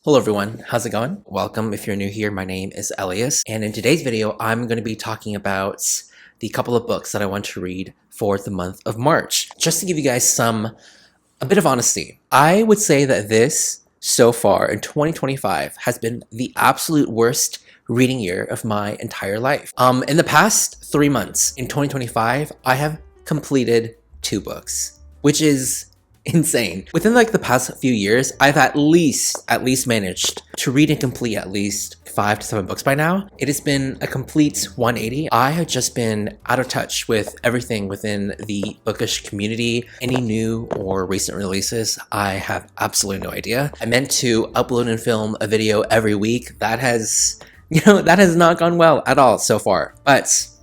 Hello everyone, how's it going? Welcome if you're new here, my name is Elias, and in today's video I'm going to be talking about the couple of books that I want to read for the month of March. Just to give you guys a bit of honesty, I would say that this, so far in 2025, has been the absolute worst reading year of my entire life. In the past 3 months, in 2025, I have completed 2 books, which is insane. Within like the past few years, I've at least managed to read and complete at least 5 to 7 books by now. It has been a complete 180. I have just been out of touch with everything within the bookish community. Any new or recent releases, I have absolutely no idea. I meant to upload and film a video every week. That has not gone well at all so far.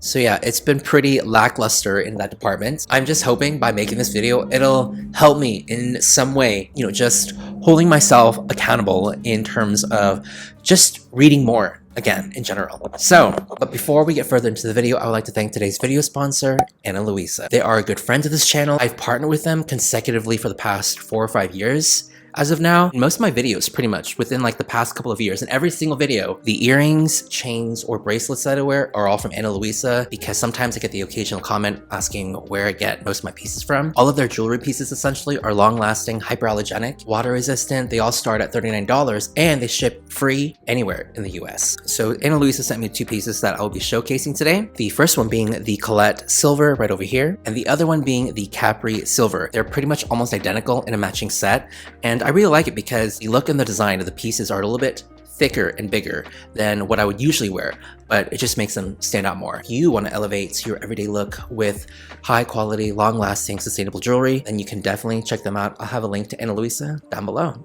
So yeah, it's been pretty lackluster in that department. I'm just hoping by making this video, it'll help me in some way, just holding myself accountable in terms of just reading more again in general. But before we get further into the video, I would like to thank today's video sponsor, Louisa. They are a good friend of this channel. I've partnered with them consecutively for the past 4 or 5 years. As of now, most of my videos pretty much within like the past couple of years, in every single video, the earrings, chains, or bracelets that I wear are all from Louisa, because sometimes I get the occasional comment asking where I get most of my pieces from. All of their jewelry pieces essentially are long-lasting, hyperallergenic, water-resistant. They all start at $39 and they ship free anywhere in the US. So Louisa sent me 2 pieces that I'll be showcasing today. The first one being the Colette Silver right over here, and the other one being the Capri Silver. They're pretty much almost identical in a matching set, and I really like it because the look and the design of the pieces are a little bit thicker and bigger than what I would usually wear, but it just makes them stand out more. If you want to elevate your everyday look with high quality, long lasting, sustainable jewelry, then you can definitely check them out. I'll have a link to Louisa down below.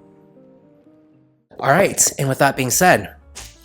All right, and with that being said,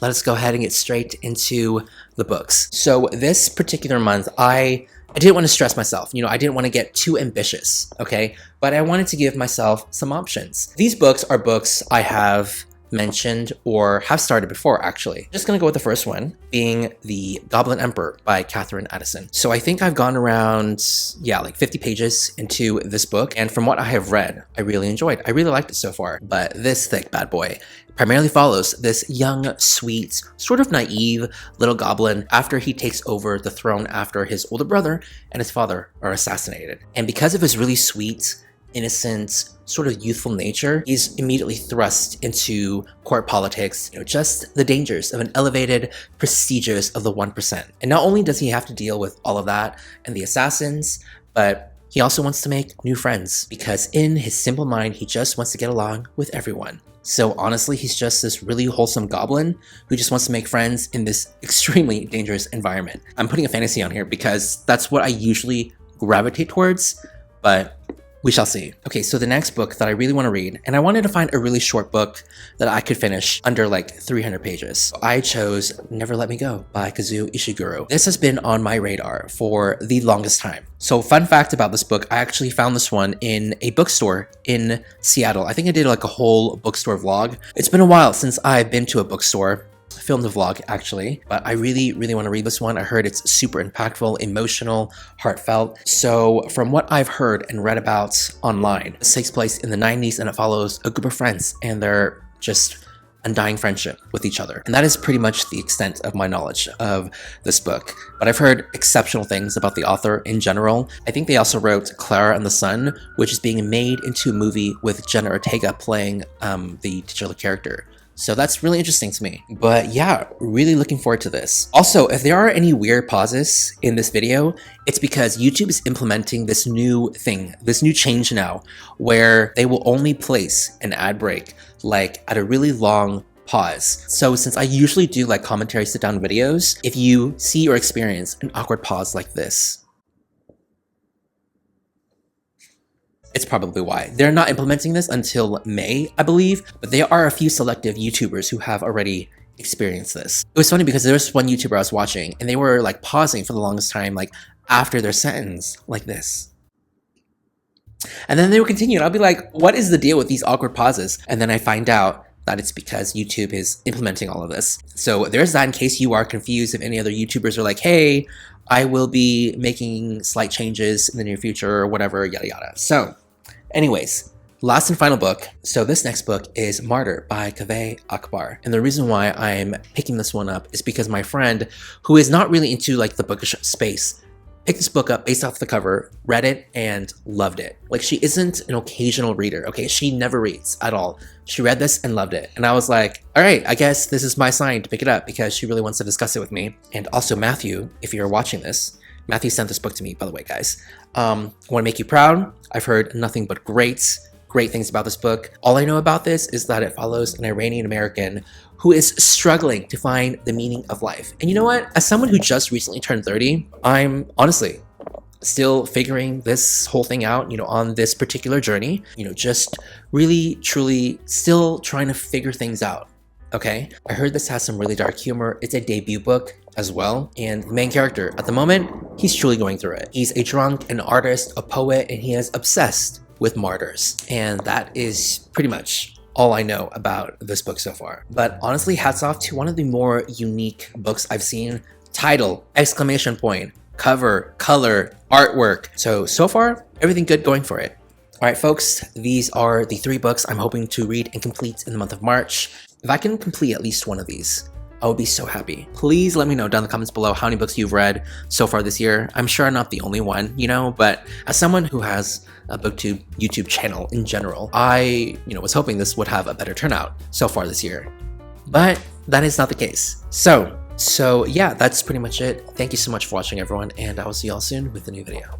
let us go ahead and get straight into the books. So this particular month, I didn't want to stress myself. I didn't want to get too ambitious, okay? But I wanted to give myself some options. These books are books I have mentioned or have started before, actually. Just gonna go with the first one, being The Goblin Emperor by Catherine Addison. So I think I've gone around, like 50 pages into this book, and from what I have read, I really enjoyed. I really liked it so far, but this thick bad boy primarily follows this young, sweet, sort of naive little goblin after he takes over the throne after his older brother and his father are assassinated. And because of his really sweet, innocent, sort of youthful nature, he's immediately thrust into court politics, just the dangers of an elevated, prestigious of the 1%. And not only does he have to deal with all of that and the assassins, but he also wants to make new friends, because in his simple mind, he just wants to get along with everyone. So honestly, he's just this really wholesome goblin who just wants to make friends in this extremely dangerous environment. I'm putting a fantasy on here because that's what I usually gravitate towards, but we shall see. Okay, so the next book that I really want to read, and I wanted to find a really short book that I could finish under like 300 pages. I chose Never Let Me Go by Kazuo Ishiguro. This has been on my radar for the longest time. So fun fact about this book, I actually found this one in a bookstore in Seattle. I think I did like a whole bookstore vlog. It's been a while since I've been to a bookstore. I filmed a vlog actually, but I really want to read this one. I heard it's super impactful, emotional, heartfelt. So from what I've heard and read about online, this takes place in the 90s and it follows a group of friends and their just undying friendship with each other. And that is pretty much the extent of my knowledge of this book. But I've heard exceptional things about the author in general. I think they also wrote Clara and the Sun, which is being made into a movie with Jenna Ortega playing the titular character. So that's really interesting to me. But yeah, really looking forward to this. Also, if there are any weird pauses in this video, it's because YouTube is implementing this new thing, this new change now, where they will only place an ad break like at a really long pause. So since I usually do like commentary sit down videos, if you see or experience an awkward pause like this, it's probably why. They're not implementing this until May, I believe, but there are a few selective YouTubers who have already experienced this. It was funny because there was one YouTuber I was watching and they were like pausing for the longest time, like after their sentence, like this. And then they would continue and I'll be like, what is the deal with these awkward pauses? And then I find out that it's because YouTube is implementing all of this. So there's that in case you are confused if any other YouTubers are like, hey, I will be making slight changes in the near future or whatever, yada yada. So anyways, Last and final book. So this next book is Martyr by Kaveh Akbar. And the reason why I'm picking this one up is because my friend, who is not really into like the bookish space, picked this book up based off the cover, read it, and loved it. Like, she isn't an occasional reader, okay? She never reads at all. She read this and loved it. And I was like, all right, I guess this is my sign to pick it up because she really wants to discuss it with me. And also Matthew, if you're watching this, Matthew sent this book to me, by the way, guys. Want to make you proud. I've heard nothing but great things about this book. All I know about this is that it follows an Iranian American who is struggling to find the meaning of life. And you know what? As someone who just recently turned 30, I'm honestly still figuring this whole thing out, on this particular journey, just really, truly still trying to figure things out. Okay? I heard this has some really dark humor. It's a debut book as well. And the main character at the moment, he's truly going through it. He's a drunk, an artist, a poet, and he is obsessed with martyrs. And that is pretty much all I know about this book so far. But honestly, hats off to one of the more unique books I've seen. Title, exclamation point, cover, color, artwork. So far, everything good going for it. All right, folks, these are the 3 books I'm hoping to read and complete in the month of March. If I can complete at least one of these, I would be so happy. Please let me know down in the comments below how many books you've read so far this year. I'm sure I'm not the only one, but as someone who has a booktube YouTube channel in general, I, was hoping this would have a better turnout so far this year. But that is not the case. So yeah, that's pretty much it. Thank you so much for watching, everyone, and I will see y'all soon with a new video.